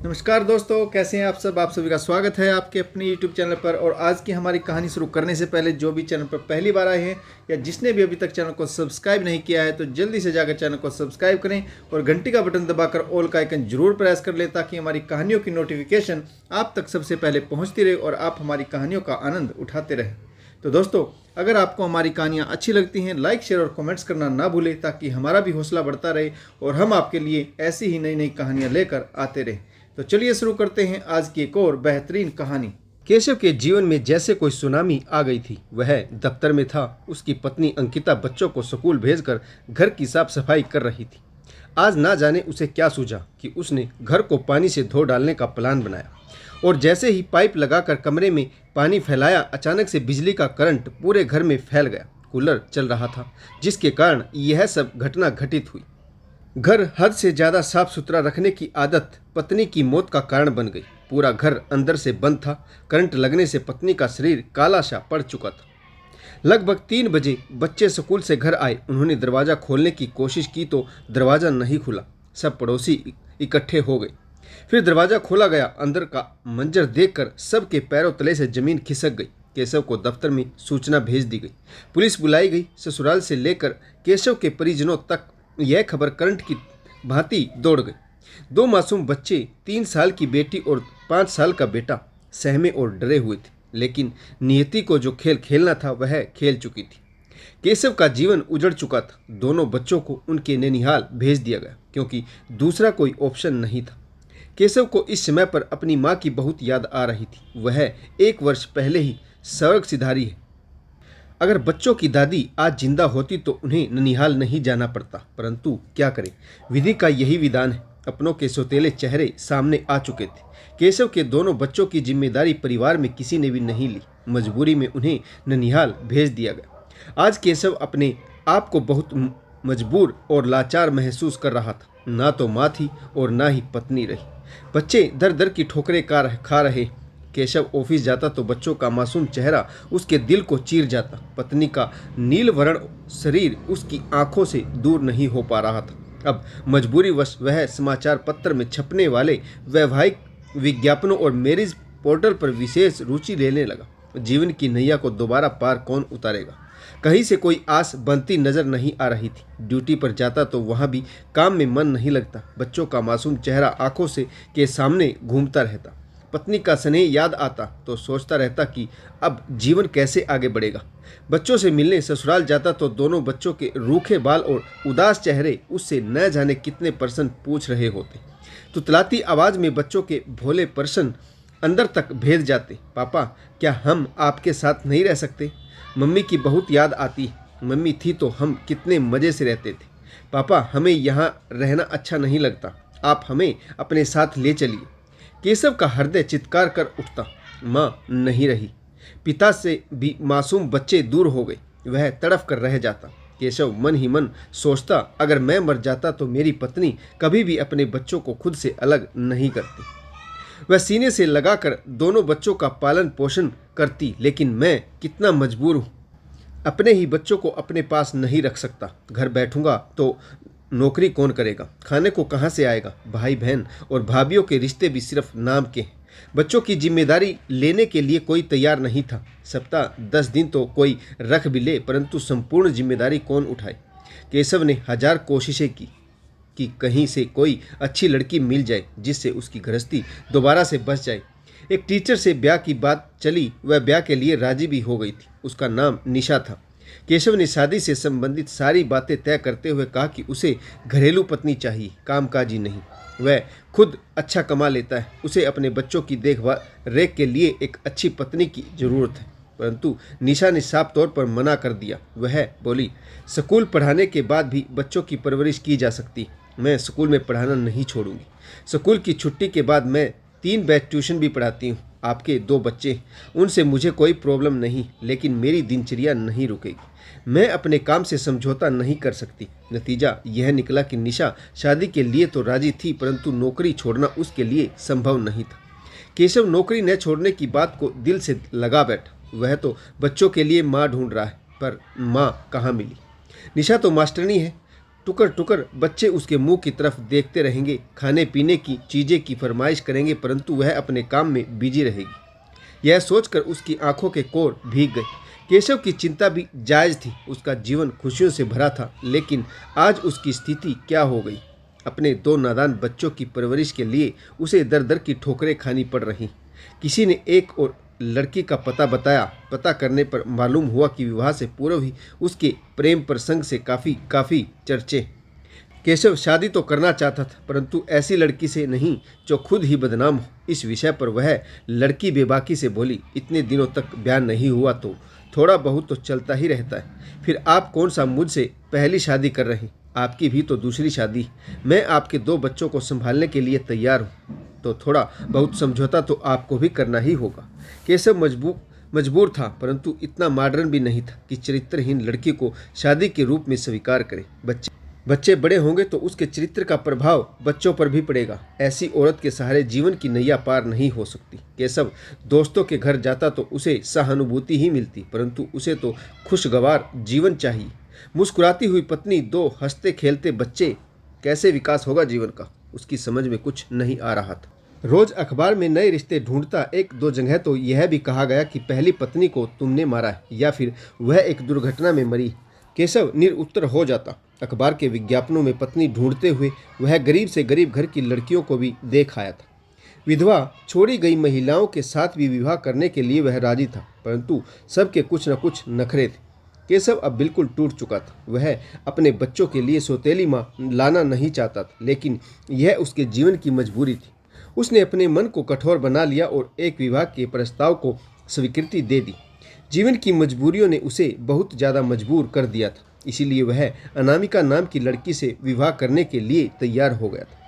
नमस्कार दोस्तों, कैसे हैं आप सब। आप सभी का स्वागत है आपके अपने YouTube चैनल पर। और आज की हमारी कहानी शुरू करने से पहले जो भी चैनल पर पहली बार आए हैं या जिसने भी अभी तक चैनल को सब्सक्राइब नहीं किया है तो जल्दी से जाकर चैनल को सब्सक्राइब करें और घंटी का बटन दबाकर ऑल का आइकन जरूर प्रेस कर लें ताकि हमारी कहानियों की नोटिफिकेशन आप तक सबसे पहले पहुँचती रहे और आप हमारी कहानियों का आनंद उठाते रहें। तो दोस्तों, अगर आपको हमारी कहानियाँ अच्छी लगती हैं, लाइक शेयर और कमेंट्स करना ना भूलें ताकि हमारा भी हौसला बढ़ता रहे और हम आपके लिए ऐसी ही नई नई कहानियाँ लेकर आते रहें। तो चलिए शुरू करते हैं आज की एक और बेहतरीन कहानी। केशव के जीवन में जैसे कोई सुनामी आ गई थी। वह दफ्तर में था। उसकी पत्नी अंकिता बच्चों को स्कूल भेजकर घर की साफ सफाई कर रही थी। आज ना जाने उसे क्या सूझा कि उसने घर को पानी से धो डालने का प्लान बनाया और जैसे ही पाइप लगाकर कमरे में पानी फैलाया, अचानक से बिजली का करंट पूरे घर में फैल गया। कूलर चल रहा था जिसके कारण यह सब घटना घटित हुई। घर हद से ज़्यादा साफ सुथरा रखने की आदत पत्नी की मौत का कारण बन गई। पूरा घर अंदर से बंद था। करंट लगने से पत्नी का शरीर काला सा पड़ चुका था। लगभग 3 बजे बच्चे स्कूल से घर आए। उन्होंने दरवाज़ा खोलने की कोशिश की तो दरवाज़ा नहीं खुला। सब पड़ोसी इकट्ठे हो गए। फिर दरवाज़ा खोला गया। अंदर का मंजर देखकर सबके पैरों तले से जमीन खिसक गई। केशव को दफ्तर में सूचना भेज दी गई। पुलिस बुलाई गई। ससुराल से लेकर केशव के परिजनों तक यह खबर करंट की भांति दौड़ गई। 2 मासूम बच्चे, 3 साल की बेटी और 5 साल का बेटा सहमे और डरे हुए थे, लेकिन नियति को जो खेल खेलना था वह खेल चुकी थी। केशव का जीवन उजड़ चुका था। दोनों बच्चों को उनके नैनीहाल भेज दिया गया क्योंकि दूसरा कोई ऑप्शन नहीं था। केशव को इस समय पर अपनी माँ की बहुत याद आ रही थी। वह 1 वर्ष पहले ही स्वर्ग सिधारी है। अगर बच्चों की दादी आज जिंदा होती तो उन्हें ननिहाल नहीं जाना पड़ता, परंतु क्या करें, विधि का यही विधान है। अपनों के सौतेले चेहरे सामने आ चुके थे। केशव के दोनों बच्चों की जिम्मेदारी परिवार में किसी ने भी नहीं ली। मजबूरी में उन्हें ननिहाल भेज दिया गया। आज केशव अपने आप को बहुत मजबूर और लाचार महसूस कर रहा था। ना तो माँ थी और ना ही पत्नी रही। बच्चे दर दर की ठोकरें खा रहे। केशव ऑफिस जाता तो बच्चों का मासूम चेहरा उसके दिल को चीर जाता। पत्नी का नील वर्ण शरीर उसकी आंखों से दूर नहीं हो पा रहा था। अब मजबूरीवश वह समाचार पत्र में छपने वाले वैवाहिक विज्ञापनों और मैरिज पोर्टल पर विशेष रुचि लेने लगा। जीवन की नैया को दोबारा पार कौन उतारेगा। कहीं से कोई आस बनती नजर नहीं आ रही थी। ड्यूटी पर जाता तो वहाँ भी काम में मन नहीं लगता। बच्चों का मासूम चेहरा आंखों से के सामने घूमता रहता। पत्नी का स्नेह याद आता तो सोचता रहता कि अब जीवन कैसे आगे बढ़ेगा। बच्चों से मिलने ससुराल जाता तो दोनों बच्चों के रूखे बाल और उदास चेहरे उससे न जाने कितने प्रश्न पूछ रहे होते। तुतलाती आवाज़ में बच्चों के भोले प्रश्न अंदर तक भेद जाते। पापा, क्या हम आपके साथ नहीं रह सकते? मम्मी की बहुत याद आती। मम्मी थी तो हम कितने मज़े से रहते थे। पापा, हमें यहाँ रहना अच्छा नहीं लगता। आप हमें अपने साथ ले चलिए। केशव का हृदय चित्कार कर उठता। माँ नहीं रही। पिता से भी मासूम बच्चे दूर हो गए। वह तड़फ कर रह जाता। केशव मन ही मन सोचता, अगर मैं मर जाता तो मेरी पत्नी कभी भी अपने बच्चों को खुद से अलग नहीं करती। वह सीने से लगाकर दोनों बच्चों का पालन पोषण करती, लेकिन मैं कितना मजबूर हूँ। अपने ही बच्चों को अपने पास नहीं रख सकता। घर बैठूंगा तो नौकरी कौन करेगा? खाने को कहाँ से आएगा? भाई बहन और भाभीों के रिश्ते भी सिर्फ नाम के हैं। बच्चों की जिम्मेदारी लेने के लिए कोई तैयार नहीं था। सप्ताह 10 दिन तो कोई रख भी ले, परंतु संपूर्ण जिम्मेदारी कौन उठाए? केशव ने 1000 कोशिशें की कि कहीं से कोई अच्छी लड़की मिल जाए जिससे उसकी गृहस्थी दोबारा से बच जाए। एक टीचर से ब्याह की बात चली। वह ब्याह के लिए राजी भी हो गई थी। उसका नाम निशा था। केशव ने शादी से संबंधित सारी बातें तय करते हुए कहा कि उसे घरेलू पत्नी चाहिए, कामकाजी नहीं। वह खुद अच्छा कमा लेता है। उसे अपने बच्चों की देखभाल रेख के लिए एक अच्छी पत्नी की ज़रूरत है। परंतु निशा ने साफ तौर पर मना कर दिया। वह बोली, स्कूल पढ़ाने के बाद भी बच्चों की परवरिश की जा सकती। मैं स्कूल में पढ़ाना नहीं छोड़ूंगी। स्कूल की छुट्टी के बाद मैं 3 बैच ट्यूशन भी पढ़ाती हूँ। आपके 2 बच्चे, उनसे मुझे कोई प्रॉब्लम नहीं, लेकिन मेरी दिनचर्या नहीं रुकेगी। मैं अपने काम से समझौता नहीं कर सकती। नतीजा यह निकला कि निशा शादी के लिए तो राजी थी, परंतु नौकरी छोड़ना उसके लिए संभव नहीं था। केशव नौकरी न छोड़ने की बात को दिल से लगा बैठा। वह तो बच्चों के लिए माँ ढूंढ रहा है, पर माँ कहाँ मिली? निशा तो मास्टरनी है। टुकर टुकर बच्चे उसके मुंह की तरफ देखते रहेंगे, खाने पीने की चीज़ें की फरमाइश करेंगे, परंतु वह अपने काम में बिजी रहेगी। यह सोचकर उसकी आंखों के कोर भीग गए। केशव की चिंता भी जायज़ थी। उसका जीवन खुशियों से भरा था, लेकिन आज उसकी स्थिति क्या हो गई। अपने 2 नादान बच्चों की परवरिश के लिए उसे दर दर की ठोकरें खानी पड़ रहीं। किसी ने एक और लड़की का पता बताया। पता करने पर मालूम हुआ कि विवाह से पूर्व ही उसके प्रेम प्रसंग से काफ़ी चर्चे। केशव शादी तो करना चाहता था, परंतु ऐसी लड़की से नहीं जो खुद ही बदनाम हो। इस विषय पर वह लड़की बेबाकी से बोली, इतने दिनों तक ब्याह नहीं हुआ तो थोड़ा बहुत तो चलता ही रहता है। फिर आप कौन सा मुझसे पहली शादी कर रही? आपकी भी तो दूसरी शादी। मैं आपके 2 बच्चों को संभालने के लिए तैयार हूँ, तो थोड़ा बहुत समझौता तो आपको भी करना ही होगा। केशव मजबूर था, परंतु इतना मॉडर्न भी नहीं था कि चरित्रहीन लड़की को शादी के रूप में स्वीकार करे। बच्चे बड़े होंगे तो उसके चरित्र का प्रभाव बच्चों पर भी पड़ेगा। ऐसी औरत के सहारे जीवन की नैया पार नहीं हो सकती। केशव दोस्तों के घर जाता तो उसे सहानुभूति ही मिलती, परंतु उसे तो खुशगवार जीवन चाहिए। मुस्कुराती हुई पत्नी, 2 हंसते खेलते बच्चे, कैसे विकास होगा जीवन का? उसकी समझ में कुछ नहीं आ रहा था। रोज अखबार में नए रिश्ते ढूंढता। 1-2 जगह तो यह भी कहा गया कि पहली पत्नी को तुमने मारा है या फिर वह एक दुर्घटना में मरी। केशव निरुत्तर हो जाता। अखबार के विज्ञापनों में पत्नी ढूंढते हुए वह गरीब से गरीब घर की लड़कियों को भी देख आया था। विधवा छोड़ी गई महिलाओं के साथ भी विवाह करने के लिए वह राजी था, परंतु सबके कुछ न कुछ नखरे थे। केशव अब बिल्कुल टूट चुका था। वह अपने बच्चों के लिए सौतेली माँ लाना नहीं चाहता था, लेकिन यह उसके जीवन की मजबूरी थी। उसने अपने मन को कठोर बना लिया और एक विवाह के प्रस्ताव को स्वीकृति दे दी। जीवन की मजबूरियों ने उसे बहुत ज़्यादा मजबूर कर दिया था, इसीलिए वह अनामिका नाम की लड़की से विवाह करने के लिए तैयार हो गया था।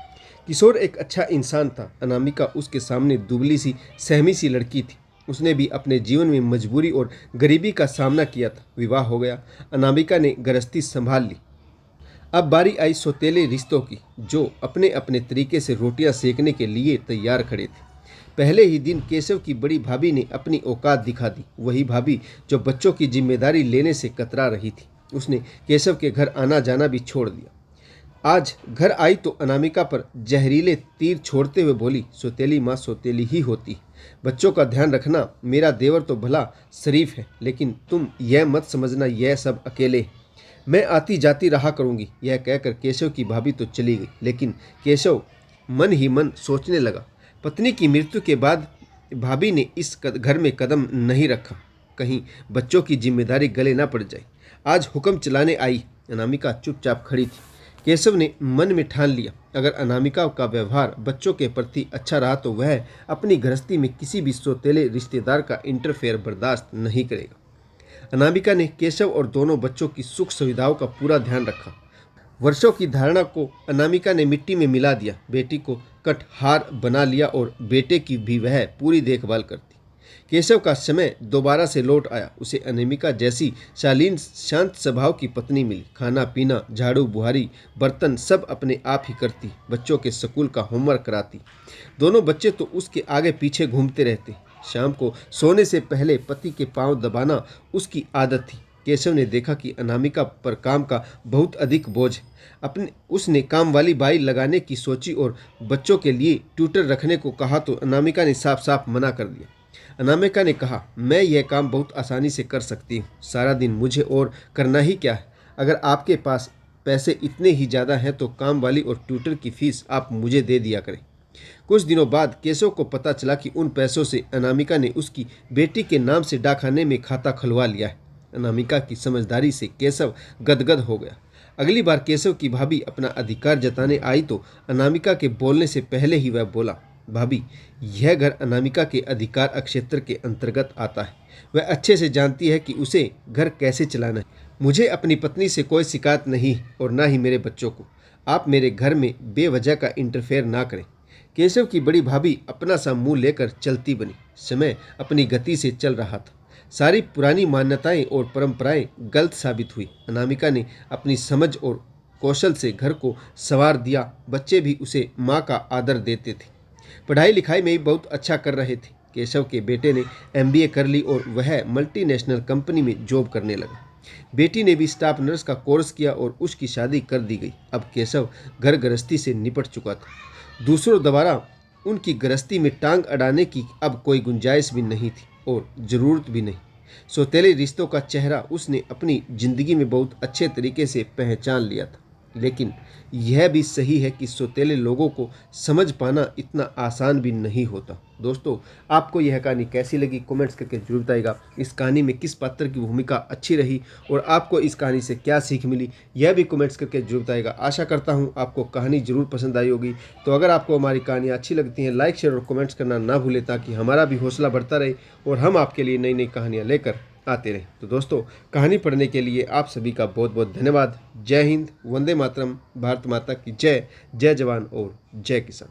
किशोर एक अच्छा इंसान था। अनामिका उसके सामने दुबली सी सहमी सी लड़की थी। उसने भी अपने जीवन में मजबूरी और गरीबी का सामना किया था। विवाह हो गया। अनामिका ने गृहस्थी संभाल ली। अब बारी आई सौतेले रिश्तों की, जो अपने अपने तरीके से रोटियां सेकने के लिए तैयार खड़े थे। पहले ही दिन केशव की बड़ी भाभी ने अपनी औकात दिखा दी। वही भाभी जो बच्चों की जिम्मेदारी लेने से कतरा रही थी। उसने केशव के घर आना जाना भी छोड़ दिया। आज घर आई तो अनामिका पर जहरीले तीर छोड़ते हुए बोली, सौतेली माँ सौतेली ही होती। बच्चों का ध्यान रखना। मेरा देवर तो भला शरीफ है, लेकिन तुम यह मत समझना यह सब अकेले। मैं आती जाती रहा करूँगी। यह कहकर केशव की भाभी तो चली गई, लेकिन केशव मन ही मन सोचने लगा, पत्नी की मृत्यु के बाद भाभी ने इस घर में कदम नहीं रखा, कहीं बच्चों की जिम्मेदारी गले ना पड़ जाए। आज हुक्म चलाने आई। अनामिका चुपचाप खड़ी थी। केशव ने मन में ठान लिया, अगर अनामिका का व्यवहार बच्चों के प्रति अच्छा रहा तो वह अपनी गृहस्थी में किसी भी सौतेले रिश्तेदार का इंटरफेयर बर्दाश्त नहीं करेगा। अनामिका ने केशव और दोनों बच्चों की सुख सुविधाओं का पूरा ध्यान रखा। वर्षों की धारणा को अनामिका ने मिट्टी में मिला दिया। बेटी को कटहार बना लिया और बेटे की भी वह पूरी देखभाल करती। केशव का समय दोबारा से लौट आया। उसे अनामिका जैसी शालीन शांत स्वभाव की पत्नी मिली। खाना पीना, झाड़ू बुहारी, बर्तन सब अपने आप ही करती। बच्चों के स्कूल का होमवर्क कराती। दोनों बच्चे तो उसके आगे पीछे घूमते रहते। शाम को सोने से पहले पति के पांव दबाना उसकी आदत थी। केशव ने देखा कि अनामिका पर काम का बहुत अधिक बोझ है। उसने काम वाली बाई लगाने की सोची और बच्चों के लिए ट्यूटर रखने को कहा तो अनामिका ने साफ साफ मना कर दिया। अनामिका ने कहा, मैं यह काम बहुत आसानी से कर सकती हूँ। सारा दिन मुझे और करना ही क्या है। अगर आपके पास पैसे इतने ही ज़्यादा हैं तो काम वाली और ट्यूटर की फीस आप मुझे दे दिया करें। कुछ दिनों बाद केशव को पता चला कि उन पैसों से अनामिका ने उसकी बेटी के नाम से डाकखाने में खाता खुलवा लिया है। अनामिका की समझदारी से केशव गदगद हो गया। अगली बार केशव की भाभी अपना अधिकार जताने आई तो अनामिका के बोलने से पहले ही वह बोला, भाभी, यह घर अनामिका के अधिकार क्षेत्र के अंतर्गत आता है। वह अच्छे से जानती है कि उसे घर कैसे चलाना है। मुझे अपनी पत्नी से कोई शिकायत नहीं और ना ही मेरे बच्चों को। आप मेरे घर में बेवजह का इंटरफेयर ना करें। केशव की बड़ी भाभी अपना सा मुंह लेकर चलती बनी। समय अपनी गति से चल रहा था। सारी पुरानी मान्यताएं और परंपराएं गलत साबित हुई। अनामिका ने अपनी समझ और कौशल से घर को संवार दिया। बच्चे भी उसे माँ का आदर देते थे। पढ़ाई लिखाई में भी बहुत अच्छा कर रहे थे। केशव के बेटे ने MBA कर ली और वह मल्टीनेशनल कंपनी में जॉब करने लगा। बेटी ने भी स्टाफ नर्स का कोर्स किया और उसकी शादी कर दी गई। अब केशव घर गृहस्थी से निपट चुका था। दूसरों द्वारा उनकी गृहस्थी में टांग अड़ाने की अब कोई गुंजाइश भी नहीं थी और ज़रूरत भी नहीं। सौतेले रिश्तों का चेहरा उसने अपनी ज़िंदगी में बहुत अच्छे तरीके से पहचान लिया था। लेकिन यह भी सही है कि सौतेले लोगों को समझ पाना इतना आसान भी नहीं होता। दोस्तों, आपको यह कहानी कैसी लगी कमेंट्स करके जरूर बताइएगा। इस कहानी में किस पात्र की भूमिका अच्छी रही और आपको इस कहानी से क्या सीख मिली, यह भी कमेंट्स करके जरूर बताइएगा। आशा करता हूँ आपको कहानी जरूर पसंद आई होगी। तो अगर आपको हमारी कहानियाँ अच्छी लगती हैं, लाइक शेयर और कमेंट्स करना ना भूलें, ताकि हमारा भी हौसला बढ़ता रहे और हम आपके लिए नई नई कहानियाँ लेकर आते रहें। तो दोस्तों, कहानी पढ़ने के लिए आप सभी का बहुत बहुत धन्यवाद। जय हिंद, वंदे मातरम, भारत माता की जय। जय जवान और जय किसान।